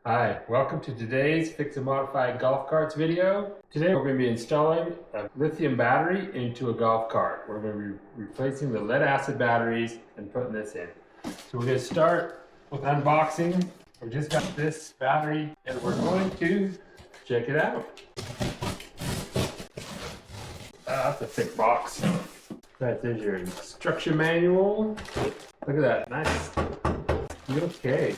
Hi, welcome to today's Fix and Modify golf carts video. Today we're going to be installing a lithium battery into a golf cart. We're going to be replacing the lead acid batteries and putting this in. So we're going to start with unboxing. We just got this battery and we're going to check it out. That's a thick box. Right, there's your instruction manual. Look at that, nice. Okay.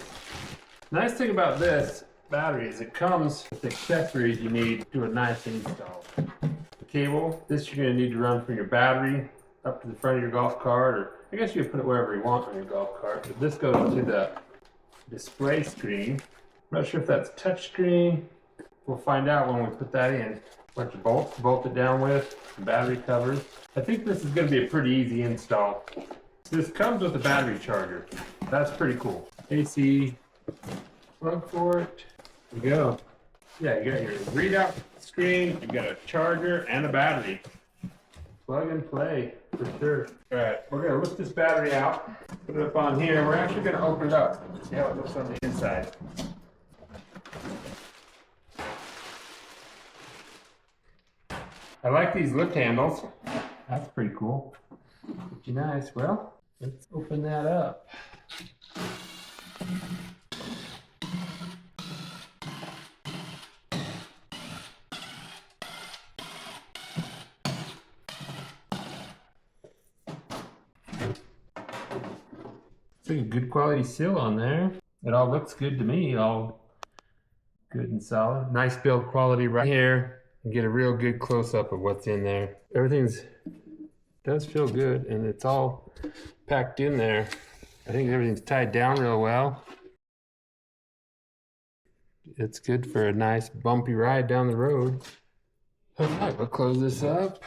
Nice thing about this battery is it comes with the accessories you need to do a nice install. The cable, this you're going to need to run from your battery up to the front of your golf cart, or I guess you can put it wherever you want on your golf cart. But this goes to the display screen. I'm not sure if that's touch screen. We'll find out when we put that in. Bunch of bolts to bolt it down with, battery covers. I think this is going to be a pretty easy install. This comes with a battery charger. That's pretty cool. AC plug for it. There you go. Yeah, you got your readout screen, you got a charger and a battery. Plug and play for sure. All right, we're gonna lift this battery out, put it up on here. We're actually gonna open it up, see how it looks on the inside. I like these lift handles. That's pretty cool. Pretty nice. Well, let's open that up. It's like a good quality seal on there. It all looks good to me, all good and solid. Nice build quality right here. You get a real good close-up of what's in there. Does feel good, and it's all packed in there. I think everything's tied down real well. It's good for a nice bumpy ride down the road. All right, we'll close this up.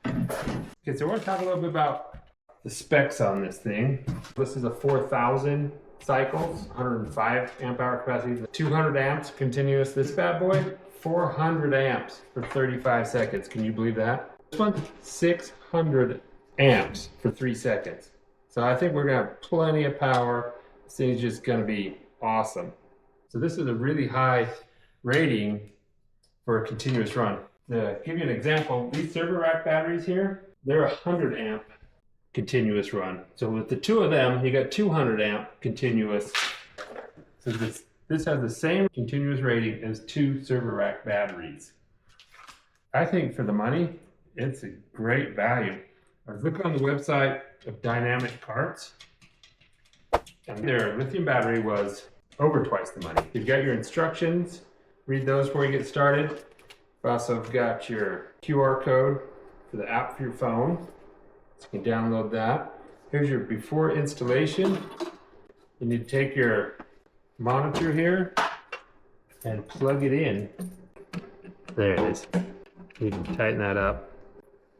Okay, so we're gonna talk a little bit about the specs on this thing. This is a 4,000 cycles, 105 amp hour capacity, 200 amps continuous. This bad boy, 400 amps for 35 seconds. Can you believe that? This one, 600 amps for 3 seconds. So I think we're gonna have plenty of power. This thing's just gonna be awesome. So this is a really high rating for a continuous run. To give you an example, these server rack batteries here, they're 100 amp continuous run. So with the two of them, you got 200 amp continuous. So this has the same continuous rating as 2 server rack batteries. I think for the money, it's a great value. I was looking on the website of Dynamic Carts, and their lithium battery was over twice the money. You've got your instructions, read those before you get started. You've also got your QR code for the app for your phone. So you can download that. Here's your before installation. You need to take your monitor here and plug it in. There it is. You can tighten that up.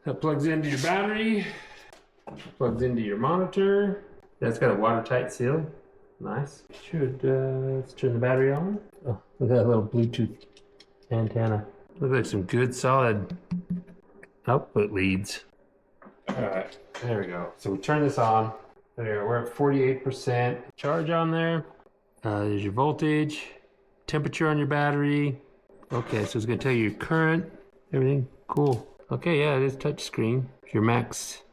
That plugs into your battery, plugs into your monitor. That's got a watertight seal. Nice. Let's turn the battery on. Oh, look at that little Bluetooth antenna. Looks like some good solid output leads. All right, there we go. So we turn this on. There, we're at 48% charge on there. There's your voltage, temperature on your battery. Okay, so it's gonna tell you your current, everything. Cool. Okay, yeah, it is touch screen. Your max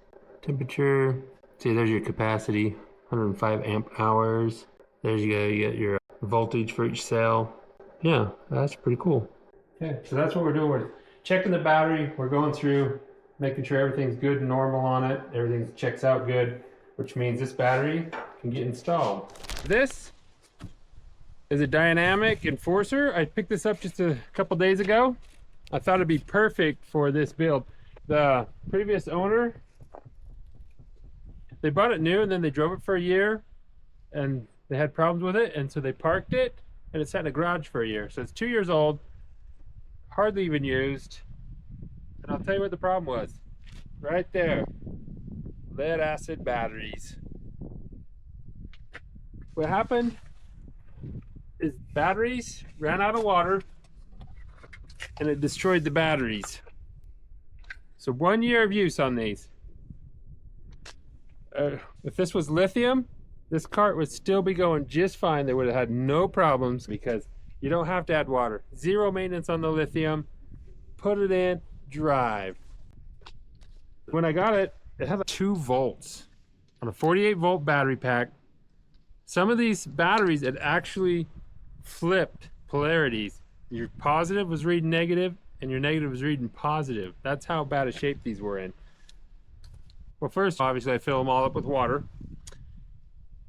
temperature. See, there's your capacity, 105 amp hours. There's you get your voltage for each cell. Yeah, that's pretty cool. Okay, so that's what we're doing. We're checking the battery. We're going through, making sure everything's good and normal on it. Everything checks out good, which means this battery can get installed. This is a dynamic enforcer. I picked this up just a couple days ago. I thought it'd be perfect for this build. The previous owner, they bought it new and then they drove it for a year and they had problems with it, and so they parked it and it sat in a garage for a year. So it's 2 years old, hardly even used. And I'll tell you what the problem was. Right there. Lead acid batteries. What happened is batteries ran out of water and it destroyed the batteries. So 1 year of use on these. If this was lithium, this cart would still be going just fine. They would have had no problems because you don't have to add water. Zero maintenance on the lithium. Put it in, drive. When I got it, it had 2 volts on a 48-volt battery pack. Some of these batteries had actually flipped polarities. Your positive was reading negative and your negative was reading positive. That's how bad a shape these were in. Well, first, obviously, I fill them all up with water.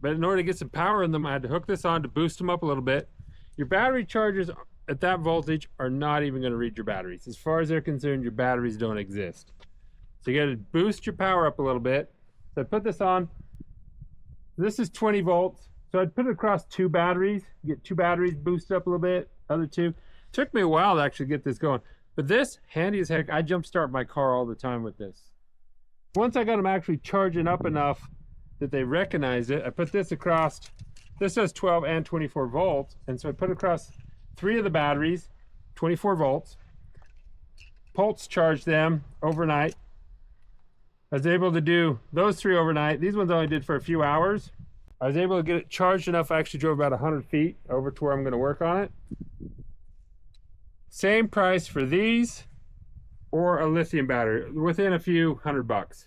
But in order to get some power in them, I had to hook this on to boost them up a little bit. Your battery chargers at that voltage are not even going to read your batteries. As far as they're concerned, your batteries don't exist. So you got to boost your power up a little bit. So I put this on. This is 20 volts. So I'd put it across 2 batteries, get 2 batteries boosted up a little bit, other 2. Took me a while to actually get this going. But this, handy as heck, I jump start my car all the time with this. Once I got them actually charging up enough that they recognized it, I put this across. This says 12 and 24 volts. And so I put across 3 of the batteries, 24 volts. Pulse charged them overnight. I was able to do those 3 overnight. These ones I only did for a few hours. I was able to get it charged enough. I actually drove about 100 feet over to where I'm going to work on it. Same price for these or a lithium battery, within a few $100.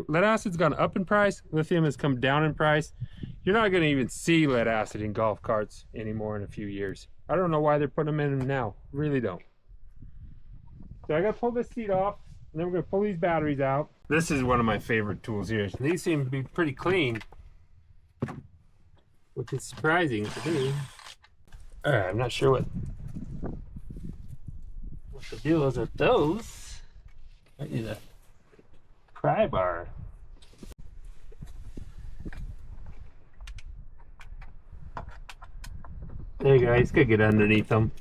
Lead acid's gone up in price. Lithium has come down in price. You're not going to even see lead acid in golf carts anymore in a few years. I don't know why they're putting them in them now. Really don't. So I got to pull this seat off, and then we're going to pull these batteries out. This is one of my favorite tools here. These seem to be pretty clean, which is surprising to me. All right, I'm not sure what the deal is with those. I need a pry bar. There you go, I just gotta get underneath them.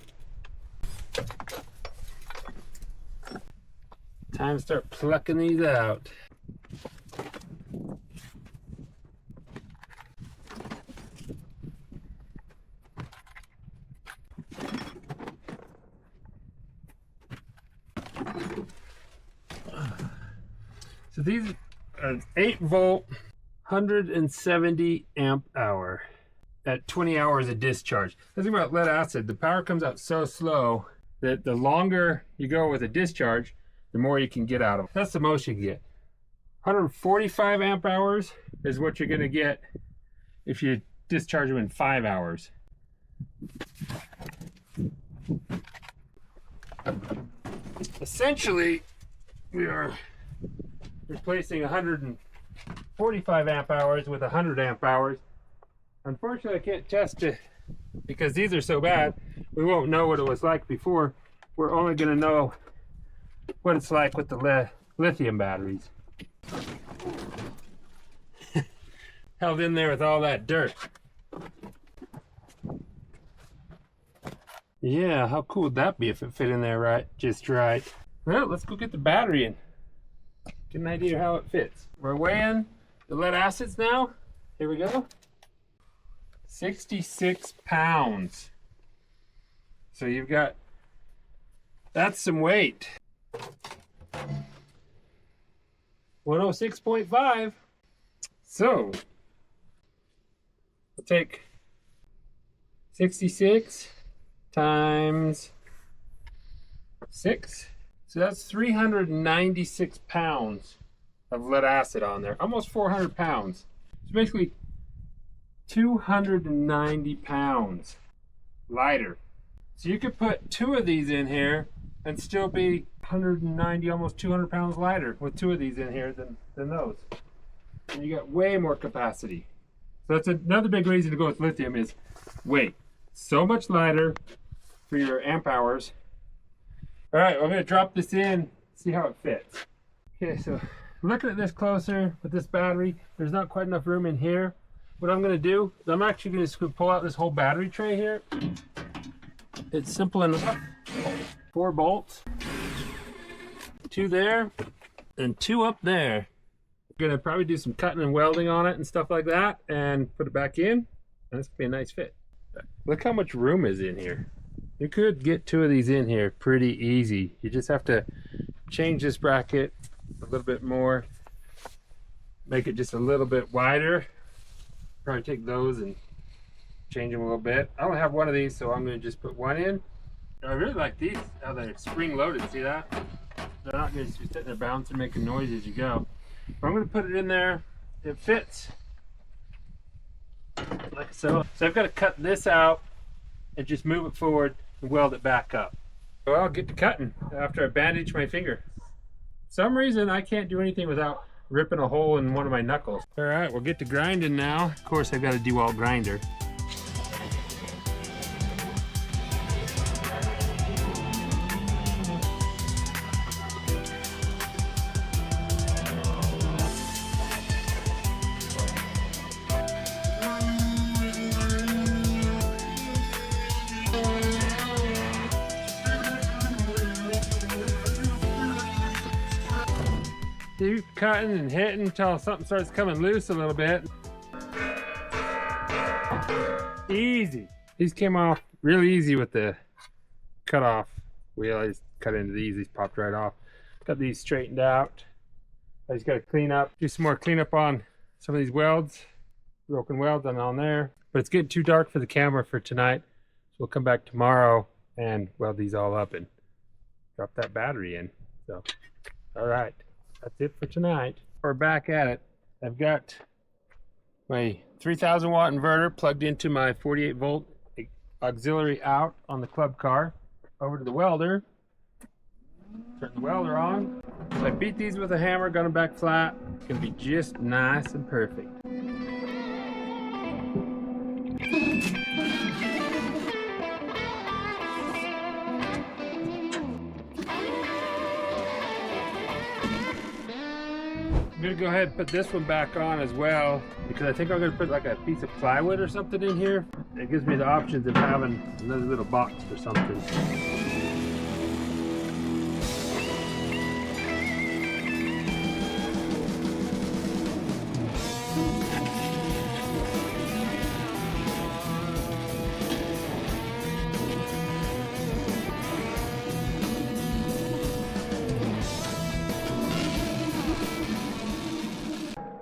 Time to start plucking these out. So these are 8-volt, 170 amp hour at 20 hours of discharge. The thing about lead acid, the power comes out so slow that the longer you go with a discharge, the more you can get out of it. That's the most you can get. 145 amp hours is what you're going to get if you discharge them in 5 hours. Essentially, we are replacing 145 amp hours with 100 amp hours. Unfortunately, I can't test it because these are so bad. We won't know what it was like before. We're only going to know what it's like with the lithium batteries. Held in there with all that dirt. Yeah, how cool would that be if it fit in there right, just right? Well, let's go get the battery and get an idea how it fits. We're weighing the lead acids now. Here we go. 66 pounds. So you've got, that's some weight. 106.5. So we'll take 66 times 6. So that's 396 pounds of lead acid on there. Almost 400 pounds. So basically 290 pounds lighter. So you could put 2 of these in here and still be 190, almost 200 pounds lighter with 2 of these in here than those. And you got way more capacity. So that's another big reason to go with lithium is weight. So much lighter for your amp hours. All right, I'm gonna drop this in, see how it fits. Okay, so looking at this closer with this battery, there's not quite enough room in here. What I'm gonna do is I'm actually gonna just pull out this whole battery tray here. It's simple enough. 4 bolts, 2 there, and 2 up there. I'm gonna probably do some cutting and welding on it and stuff like that and put it back in. And it's gonna be a nice fit. Look how much room is in here. You could get 2 of these in here pretty easy. You just have to change this bracket a little bit more, make it just a little bit wider Probably take those and change them a little bit. I only have one of these, so I'm going to just put one in. I really like these, how they're spring loaded. See that? They're not going to be sitting there bouncing, making noise as you go. But I'm going to put it in there. It fits like so. So I've got to cut this out and just move it forward and weld it back up. So I'll get to cutting after I bandage my finger. For some reason I can't do anything without ripping a hole in one of my knuckles. All right, we'll get to grinding now. Of course, I've got a DeWalt grinder. Keep cutting and hitting until something starts coming loose a little bit. Easy. These came off really easy with the cut off wheel. I just cut into these popped right off. Got these straightened out. I just got to clean up, do some more cleanup on some of these welds, broken welds on there. But it's getting too dark for the camera for tonight, so we'll come back tomorrow and weld these all up and drop that battery in. So, all right. That's it for tonight. We're back at it. I've got my 3000 watt inverter plugged into my 48 volt auxiliary out on the club car. Over to the welder. Turn the welder on. So I beat these with a hammer, got them back flat. It's gonna be just nice and perfect. I'm gonna go ahead and put this one back on as well, because I think I'm gonna put like a piece of plywood or something in here. It gives me the options of having another little box or something.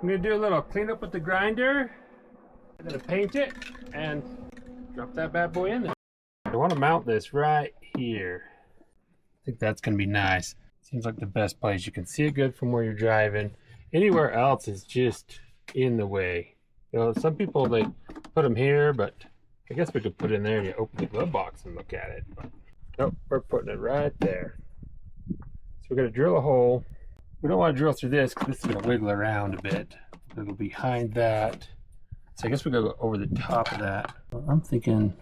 I'm gonna do a little cleanup with the grinder. I'm gonna paint it and drop that bad boy in there. I want to mount this right here. I think that's gonna be nice. Seems like the best place. You can see it good from where you're driving. Anywhere else is just in the way. You know, some people, they put them here, but I guess we could put it in there and you open the glove box and look at it. But nope, we're putting it right there. So we're gonna drill a hole. We don't want to drill through this because this is going to wiggle around a bit. It'll go behind that. So I guess we're going to go over the top of that. I'm thinking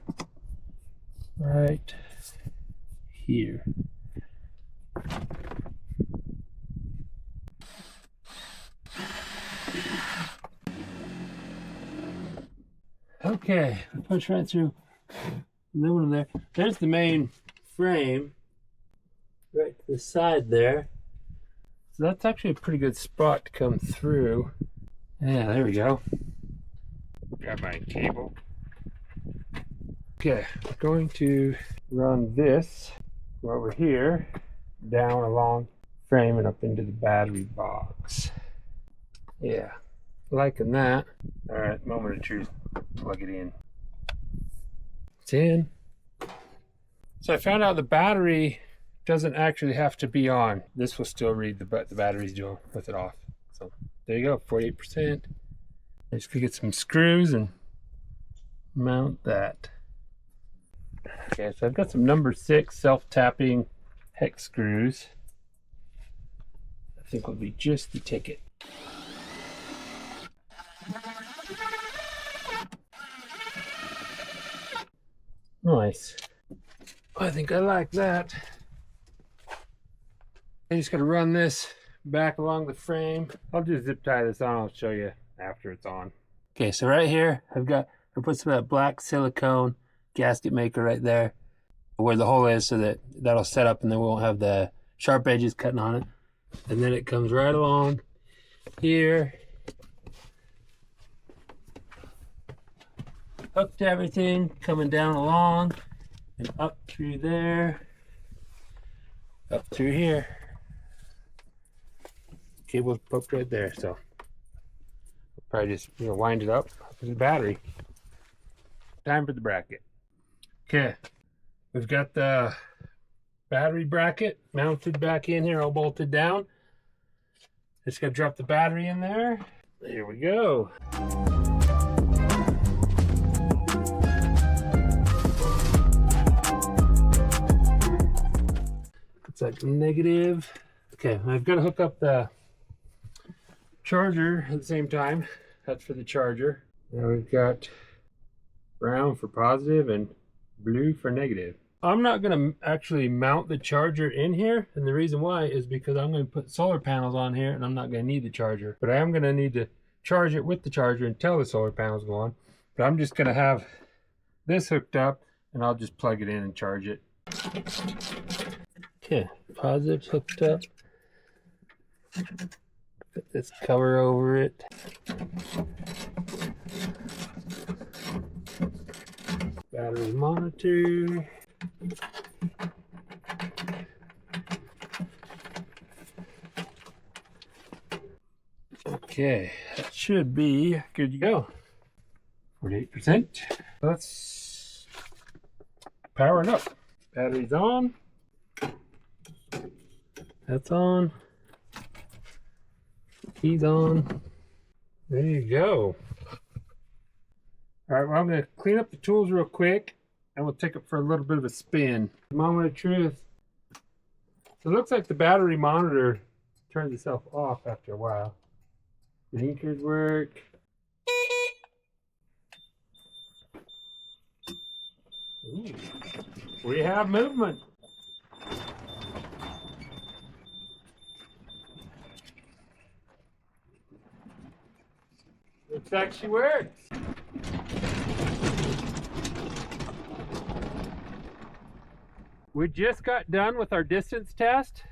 right here. Okay, I punch right through aluminum there. There's the main frame right to the side there. So that's actually a pretty good spot to come through. Yeah, there we go. Grab my cable. Okay, I'm going to run this over here, down along frame and up into the battery box. Yeah, liking that. All right, moment of truth. Plug it in. It's in. So I found out the battery doesn't actually have to be on. This will still read the battery's doing with it off. So there you go, 48%. I just could get some screws and mount that. Okay, so I've got some number 6 self-tapping hex screws. I think will be just the ticket. Nice. I think I like that. I just got to run this back along the frame. I'll just zip tie this on. I'll show you after it's on. Okay, so right here, I put some of that black silicone gasket maker right there where the hole is, so that that'll set up and then we won't have the sharp edges cutting on it. And then it comes right along here. Hooked everything, coming down along and up through there, up through here. Cable's poked right there, so Probably just, you know, wind it up with the battery. Time for the bracket. Okay, we've got the battery bracket mounted back in here, all bolted down. Just gonna drop the battery in there. Here we go. It's like negative. Okay, I've got to hook up the charger at the same time. That's for the charger. Now we've got brown for positive and blue for negative. I'm not going to actually mount the charger in here, and the reason why is because I'm going to put solar panels on here and I'm not going to need the charger, but I am going to need to charge it with the charger until the solar panels go on. But I'm just going to have this hooked up and I'll just plug it in and charge it. Okay, positive's hooked up. Put this cover over it. Battery monitor. Okay, that should be good to go. 48%. Let's power it up. Battery's on. That's on. Key's on. There you go. All right, well, I'm going to clean up the tools real quick and we'll take it for a little bit of a spin. Moment of truth. So it looks like the battery monitor turns itself off after a while. Blinkers work. Ooh, we have movement. Looks like she works. We just got done with our distance test.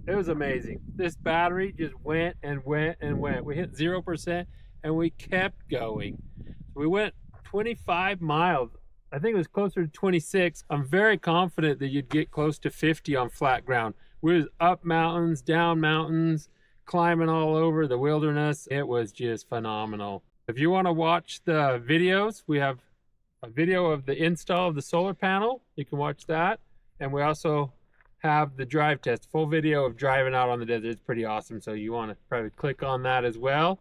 It was amazing. This battery just went and went and went. We hit 0% and we kept going. We went 25 miles. I think it was closer to 26. I'm very confident that you'd get close to 50 on flat ground. We was up mountains, down mountains, climbing all over the wilderness. It was just phenomenal. If you want to watch the videos, we have a video of the install of the solar panel. You can watch that. And we also have the drive test, full video of driving out on the desert. It's pretty awesome. So you want to probably click on that as well.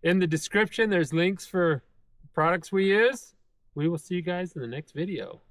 In the description, there's links for products we use. We will see you guys in the next video.